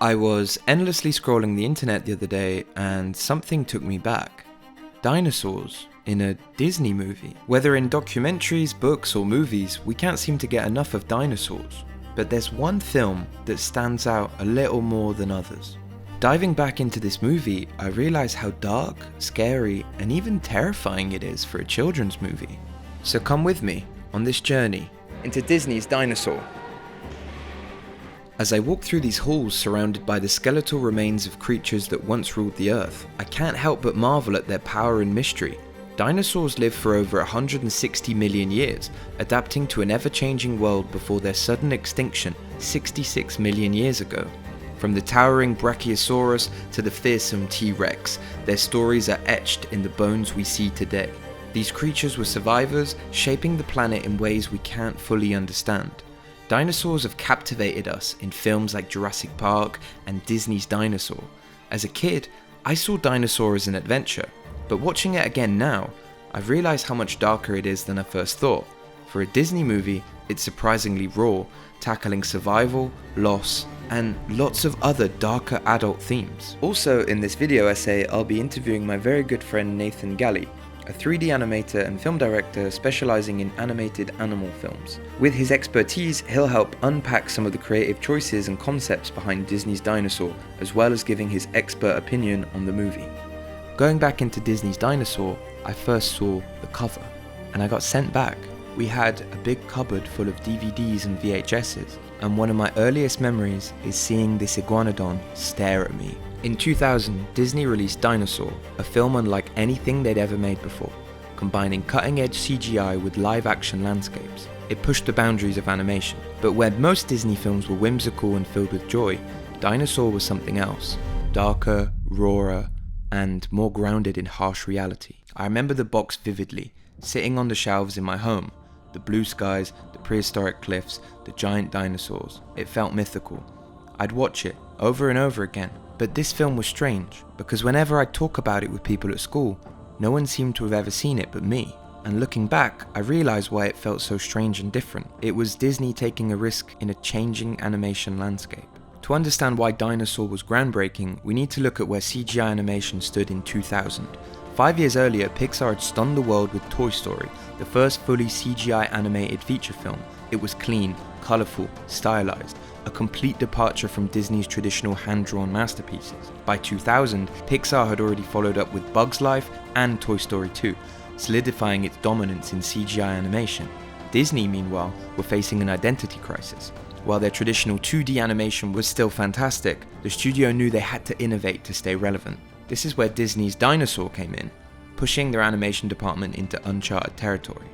I was endlessly scrolling the internet the other day and something took me back. Dinosaurs in a Disney movie. Whether in documentaries, books or movies, we can't seem to get enough of dinosaurs. But there's one film that stands out a little more than others. Diving back into this movie, I realised how dark, scary and even terrifying it is for a children's movie. So come with me on this journey into Disney's Dinosaur. As I walk through these halls surrounded by the skeletal remains of creatures that once ruled the earth, I can't help but marvel at their power and mystery. Dinosaurs lived for over 160 million years, adapting to an ever-changing world before their sudden extinction 66 million years ago. From the towering Brachiosaurus to the fearsome T-Rex, their stories are etched in the bones we see today. These creatures were survivors, shaping the planet in ways we can't fully understand. Dinosaurs have captivated us in films like Jurassic Park and Disney's Dinosaur. As a kid, I saw Dinosaur as an adventure, but watching it again now, I've realised how much darker it is than I first thought. For a Disney movie, it's surprisingly raw, tackling survival, loss, and lots of other darker adult themes. Also in this video essay, I'll be interviewing my very good friend Nathan Galley, a 3D animator and film director specializing in animated animal films. With his expertise, he'll help unpack some of the creative choices and concepts behind Disney's Dinosaur, as well as giving his expert opinion on the movie. Going back into Disney's Dinosaur, I first saw the cover, and I got sent back. We had a big cupboard full of DVDs and VHSs, and one of my earliest memories is seeing this iguanodon stare at me. In 2000, Disney released Dinosaur, a film unlike anything they'd ever made before, combining cutting-edge CGI with live-action landscapes. It pushed the boundaries of animation, but where most Disney films were whimsical and filled with joy, Dinosaur was something else, darker, rawer, and more grounded in harsh reality. I remember the box vividly, sitting on the shelves in my home, the blue skies, the prehistoric cliffs, the giant dinosaurs. It felt mythical. I'd watch it over and over again. But this film was strange, because whenever I talk about it with people at school, no one seemed to have ever seen it but me. And looking back, I realised why it felt so strange and different. It was Disney taking a risk in a changing animation landscape. To understand why Dinosaur was groundbreaking, we need to look at where CGI animation stood in 2000. 5 years earlier, Pixar had stunned the world with Toy Story, the first fully CGI animated feature film. It was clean, colourful, stylized, a complete departure from Disney's traditional hand-drawn masterpieces. By 2000, Pixar had already followed up with Bug's Life and Toy Story 2, solidifying its dominance in CGI animation. Disney, meanwhile, were facing an identity crisis. While their traditional 2D animation was still fantastic, the studio knew they had to innovate to stay relevant. This is where Disney's Dinosaur came in, pushing their animation department into uncharted territory.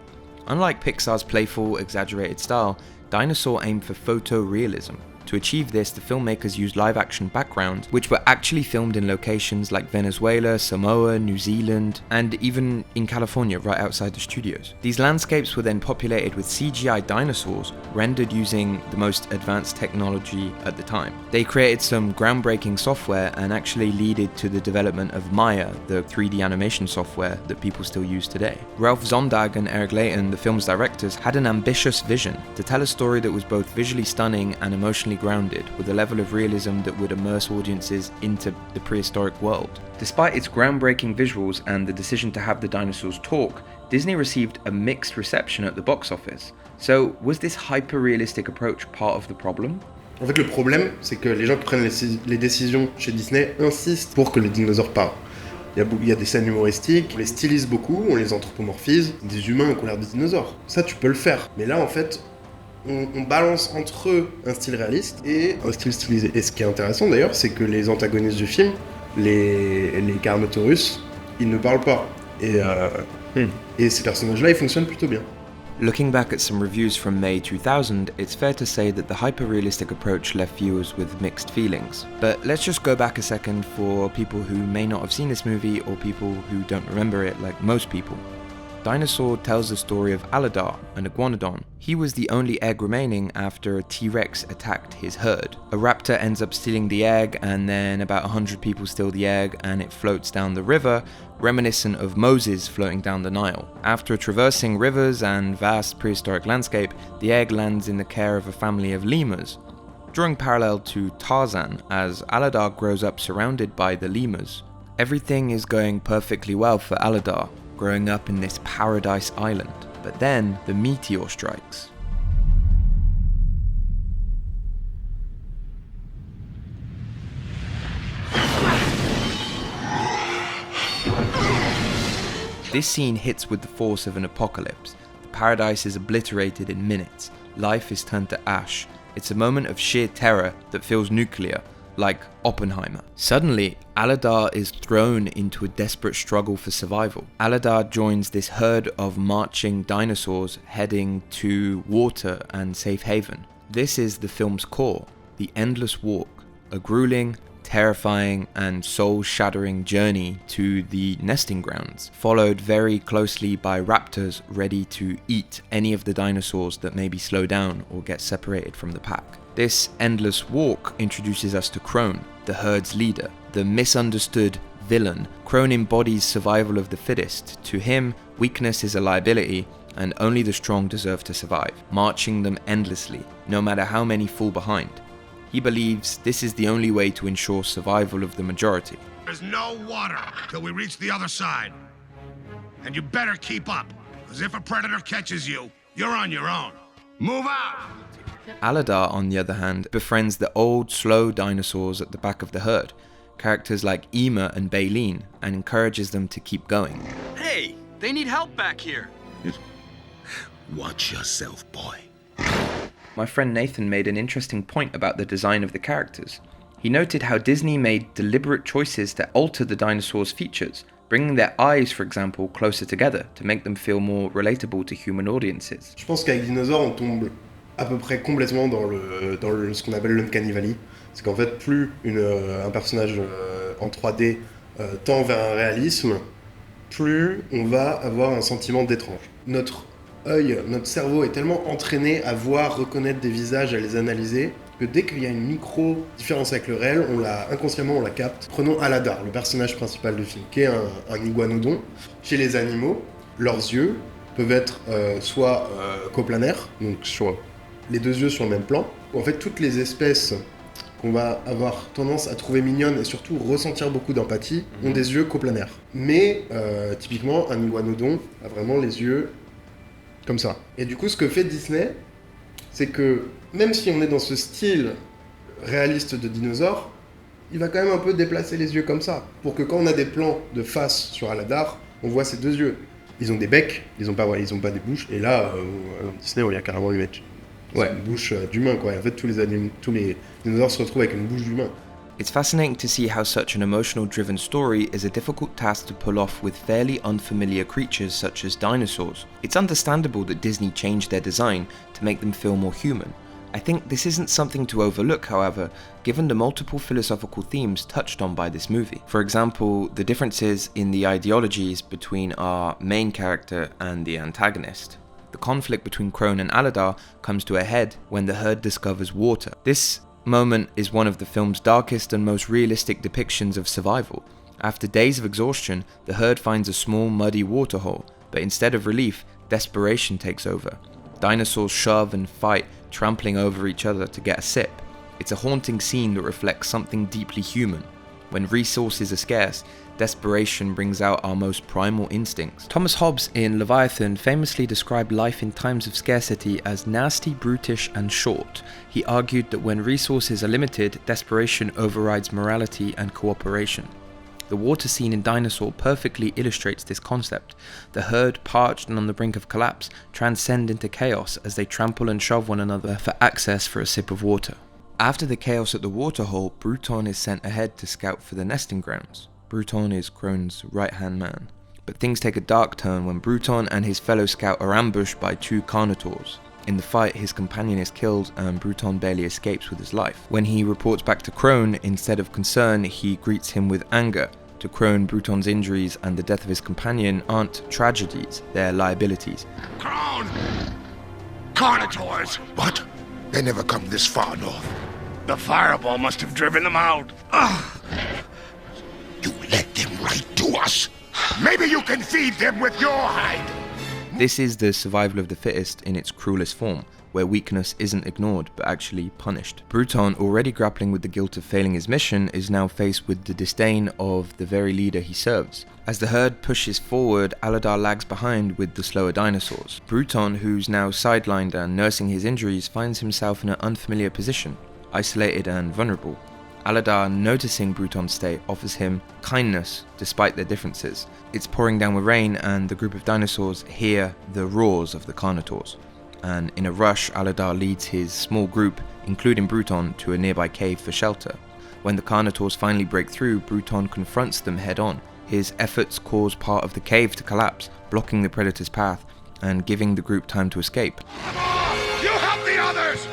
Unlike Pixar's playful, exaggerated style, Dinosaur aimed for photorealism. To achieve this, the filmmakers used live-action backgrounds, which were actually filmed in locations like Venezuela, Samoa, New Zealand, and even in California, right outside the studios. These landscapes were then populated with CGI dinosaurs, rendered using the most advanced technology at the time. They created some groundbreaking software and actually led to the development of Maya, the 3D animation software that people still use today. Ralph Zondag and Eric Layton, the film's directors, had an ambitious vision to tell a story that was both visually stunning and emotionally grounded, with a level of realism that would immerse audiences into the prehistoric world. Despite its groundbreaking visuals and the decision to have the dinosaurs talk, Disney received a mixed reception at the box office. So, was this hyper-realistic approach part of the problem? En fait, le problème, c'est que les gens qui prennent les décisions chez Disney insistent pour que les dinosaures parlent. Il y a des scènes humoristiques, on les stylise beaucoup, on les anthropomorphise, des humains qui ont l'air des dinosaures. Ça, tu peux le faire. Mais là, en fait, on balance entre eux un style réaliste et un style stylisé. Et ce qui est intéressant d'ailleurs, c'est que les antagonistes du film, les Carnotaurus, ils ne parlent pas. Et ces personnages-là, ils fonctionnent plutôt bien. Looking back at some reviews from May 2000, it's fair to say that the hyper-realistic approach left viewers with mixed feelings. But let's just go back a second for people who may not have seen this movie or people who don't remember it like most people. Dinosaur tells the story of Aladar, an iguanodon. He was the only egg remaining after a T-Rex attacked his herd. A raptor ends up stealing the egg, and then about 100 people steal the egg and it floats down the river, reminiscent of Moses floating down the Nile. After traversing rivers and vast prehistoric landscape, the egg lands in the care of a family of lemurs. drawing parallel to Tarzan as Aladar grows up surrounded by the lemurs. Everything is going perfectly well for Aladar, growing up in this paradise island, but then the meteor strikes. This scene hits with the force of an apocalypse. The paradise is obliterated in minutes. Life is turned to ash. It's a moment of sheer terror that feels nuclear, like Oppenheimer. Suddenly, Aladar is thrown into a desperate struggle for survival. Aladar joins this herd of marching dinosaurs heading to water and safe haven. This is the film's core, the endless walk, a grueling, terrifying and soul-shattering journey to the nesting grounds, followed very closely by raptors ready to eat any of the dinosaurs that maybe slow down or get separated from the pack. This endless walk introduces us to Crone, the herd's leader, the misunderstood villain. Crone embodies survival of the fittest. To him, weakness is a liability and only the strong deserve to survive, marching them endlessly, no matter how many fall behind. He believes this is the only way to ensure survival of the majority. There's no water till we reach the other side. And you better keep up, because if a predator catches you, you're on your own. Move out! Aladar, on the other hand, befriends the old, slow dinosaurs at the back of the herd, characters like Ema and Baleen, and encourages them to keep going. Hey, they need help back here. Watch yourself, boy. My friend Nathan made an interesting point about the design of the characters. He noted how Disney made deliberate choices to alter the dinosaurs' features, bringing their eyes, for example, closer together to make them feel more relatable to human audiences. Je pense qu'avec Dinosaur, on tombe à peu près complètement dans ce qu'on appelle l'Uncanny Valley. C'est qu'en fait, plus un personnage en 3D tend vers un réalisme, plus on va avoir un sentiment d'étrange. Notre cerveau est tellement entraîné à voir, reconnaître des visages, à les analyser, que dès qu'il y a une micro-différence avec le réel, inconsciemment on la capte. Prenons Aladar, le personnage principal du film, qui est un iguanodon. Chez les animaux, leurs yeux peuvent être soit coplanaires, donc sur les deux yeux sur le même plan, ou en fait toutes les espèces qu'on va avoir tendance à trouver mignonnes et surtout ressentir beaucoup d'empathie ont des yeux coplanaires. Mais typiquement, un iguanodon a vraiment les yeux comme ça. Et du coup, ce que fait Disney, c'est que même si on est dans ce style réaliste de dinosaure, il va quand même un peu déplacer les yeux comme ça, pour que quand on a des plans de face sur Aladar, on voit ses deux yeux. Ils ont des becs, ils ont pas des bouches, et là, Disney, on y a carrément lui mettre une bouche d'humain, quoi. Et en fait, tous les dinosaures se retrouvent avec une bouche d'humain. It's fascinating to see how such an emotional-driven story is a difficult task to pull off with fairly unfamiliar creatures such as dinosaurs. It's understandable that Disney changed their design to make them feel more human. I think this isn't something to overlook, however, given the multiple philosophical themes touched on by this movie. For example, the differences in the ideologies between our main character and the antagonist. The conflict between Crone and Aladar comes to a head when the herd discovers water. This moment is one of the film's darkest and most realistic depictions of survival. After days of exhaustion, the herd finds a small muddy waterhole, but instead of relief, desperation takes over. Dinosaurs shove and fight, trampling over each other to get a sip. It's a haunting scene that reflects something deeply human. When resources are scarce, desperation brings out our most primal instincts. Thomas Hobbes in Leviathan famously described life in times of scarcity as nasty, brutish, and short. He argued that when resources are limited, desperation overrides morality and cooperation. The water scene in Dinosaur perfectly illustrates this concept. The herd, parched and on the brink of collapse, transcend into chaos as they trample and shove one another for access for a sip of water. After the chaos at the waterhole, Bruton is sent ahead to scout for the nesting grounds. Bruton is Crone's right-hand man. But things take a dark turn when Bruton and his fellow scout are ambushed by two Carnotaurs. In the fight, his companion is killed and Bruton barely escapes with his life. When he reports back to Crone, instead of concern, he greets him with anger. To Crone, Bruton's injuries and the death of his companion aren't tragedies, they're liabilities. Crone! Carnotaurs! What? They never come this far north. The fireball must have driven them out. Ugh. You let them right to us. Maybe you can feed them with your hide. This is the survival of the fittest in its cruelest form. where weakness isn't ignored but actually punished. Bruton, already grappling with the guilt of failing his mission, is now faced with the disdain of the very leader he serves. As the herd pushes forward, Aladar lags behind with the slower dinosaurs. Bruton, who's now sidelined and nursing his injuries, finds himself in an unfamiliar position, isolated and vulnerable. Aladar, noticing Bruton's state, offers him kindness despite their differences. It's pouring down with rain, and the group of dinosaurs hear the roars of the Carnotaurs. And in a rush, Aladar leads his small group, including Bruton, to a nearby cave for shelter. When the Carnotaurs finally break through, Bruton confronts them head-on. His efforts cause part of the cave to collapse, blocking the predator's path and giving the group time to escape. You help the others!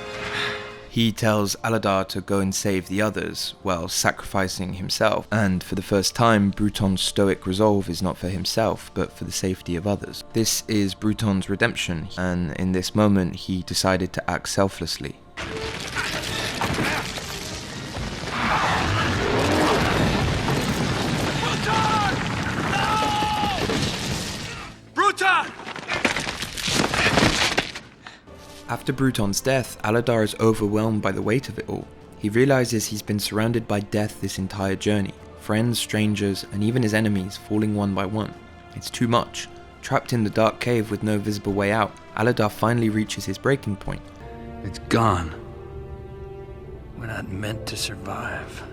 He tells Aladar to go and save the others, while sacrificing himself, and for the first time, Bruton's stoic resolve is not for himself, but for the safety of others. This is Bruton's redemption, and in this moment, he decided to act selflessly. Bruton! After Bruton's death, Aladar is overwhelmed by the weight of it all. He realizes he's been surrounded by death this entire journey. Friends, strangers, and even his enemies falling one by one. It's too much. Trapped in the dark cave with no visible way out, Aladar finally reaches his breaking point. It's gone. We're not meant to survive.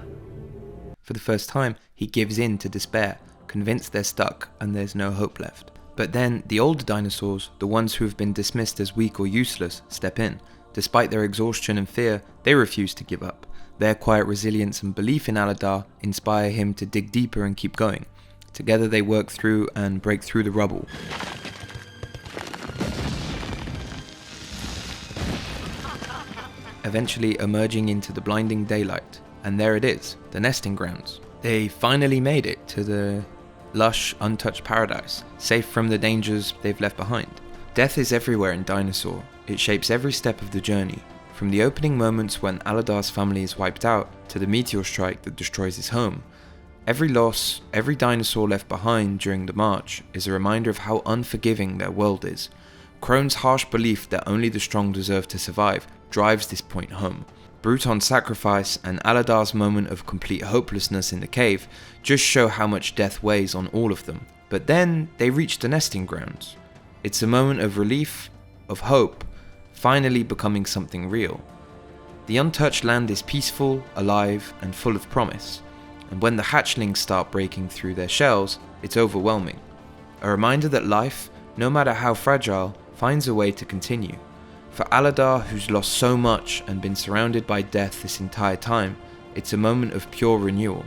For the first time, he gives in to despair, convinced they're stuck and there's no hope left. But then, the older dinosaurs, the ones who have been dismissed as weak or useless, step in. Despite their exhaustion and fear, they refuse to give up. Their quiet resilience and belief in Aladar inspire him to dig deeper and keep going. Together they work through and break through the rubble. Eventually emerging into the blinding daylight. And there it is, the nesting grounds. They finally made it to the lush, untouched paradise, safe from the dangers they've left behind. Death is everywhere in Dinosaur. It shapes every step of the journey, from the opening moments when Aladar's family is wiped out, to the meteor strike that destroys his home. Every loss, every dinosaur left behind during the march is a reminder of how unforgiving their world is. Crone's harsh belief that only the strong deserve to survive drives this point home. Bruton's sacrifice and Aladar's moment of complete hopelessness in the cave just show how much death weighs on all of them. But then they reach the nesting grounds. It's a moment of relief, of hope, finally becoming something real. The untouched land is peaceful, alive, and full of promise. And when the hatchlings start breaking through their shells, it's overwhelming. A reminder that life, no matter how fragile, finds a way to continue. For Aladar, who's lost so much and been surrounded by death this entire time, it's a moment of pure renewal.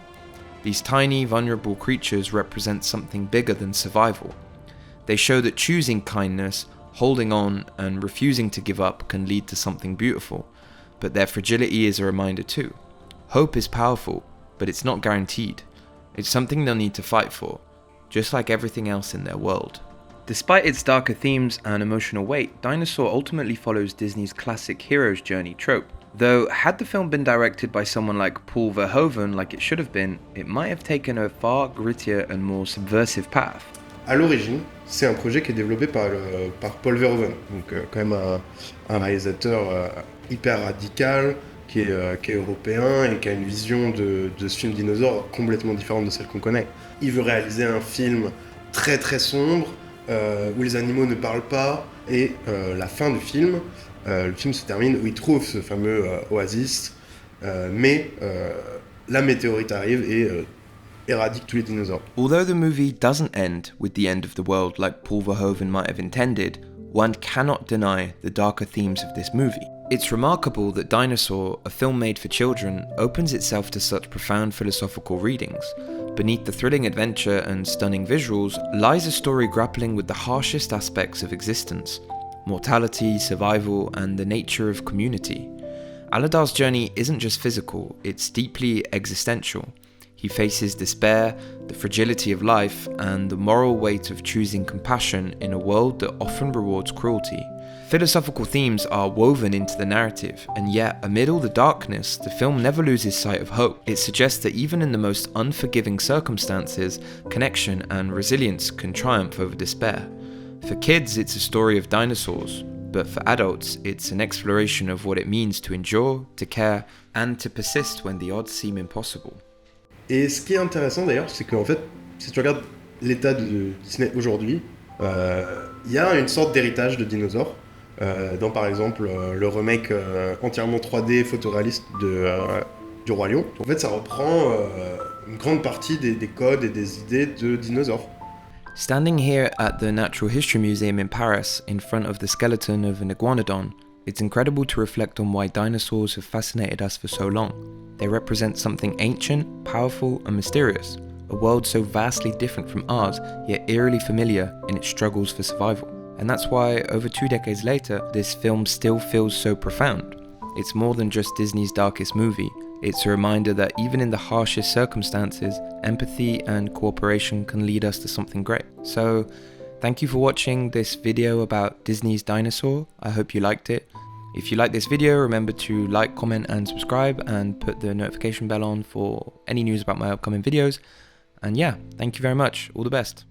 These tiny, vulnerable creatures represent something bigger than survival. They show that choosing kindness, holding on, and refusing to give up can lead to something beautiful, but their fragility is a reminder too. Hope is powerful, but it's not guaranteed. It's something they'll need to fight for, just like everything else in their world. Despite its darker themes and emotional weight, Dinosaur ultimately follows Disney's classic hero's journey trope. Though, had the film been directed by someone like Paul Verhoeven like it should have been, it might have taken a far grittier and more subversive path. À l'origine, c'est un projet qui est développé par Paul Verhoeven, donc quand même un réalisateur hyper radical, qui est européen et qui a une vision de ce film dinosaure complètement différente de celle qu'on connaît. Il veut réaliser un film très très sombre, où les animaux ne parlent pas, et la fin du film, le film se termine où il trouve ce fameux oasis, mais la météorite arrive et éradique tous les dinosaures. Although the movie doesn't end with the end of the world like Paul Verhoeven might have intended, one cannot deny the darker themes of this movie. It's remarkable that Dinosaur, a film made for children, opens itself to such profound philosophical readings. Beneath the thrilling adventure and stunning visuals lies a story grappling with the harshest aspects of existence: mortality, survival, and the nature of community. Aladar's journey isn't just physical, it's deeply existential. He faces despair, the fragility of life, and the moral weight of choosing compassion in a world that often rewards cruelty. Philosophical themes are woven into the narrative, and yet, amid all the darkness, the film never loses sight of hope. It suggests that even in the most unforgiving circumstances, connection and resilience can triumph over despair. For kids, it's a story of dinosaurs, but for adults, it's an exploration of what it means to endure, to care, and to persist when the odds seem impossible. Et ce qui est intéressant d'ailleurs, c'est qu'en fait, si tu regardes l'état de Disney aujourd'hui, il y a une sorte d'héritage de dinosaures. Dans par exemple le remake entièrement 3D photoréaliste du Roi Lion. En fait, ça reprend une grande partie des codes et des idées de dinosaures. Standing here at the Natural History Museum in Paris, in front of the skeleton of an iguanodon, it's incredible to reflect on why dinosaurs have fascinated us for so long. They represent something ancient, powerful, and mysterious, a world so vastly different from ours, yet eerily familiar in its struggles for survival. And that's why, over 2 decades later, this film still feels so profound. It's more than just Disney's darkest movie. It's a reminder that even in the harshest circumstances, empathy and cooperation can lead us to something great. So, thank you for watching this video about Disney's Dinosaur. I hope you liked it. If you like this video, remember to like, comment, and subscribe, and put the notification bell on for any news about my upcoming videos. And yeah, thank you very much. All the best.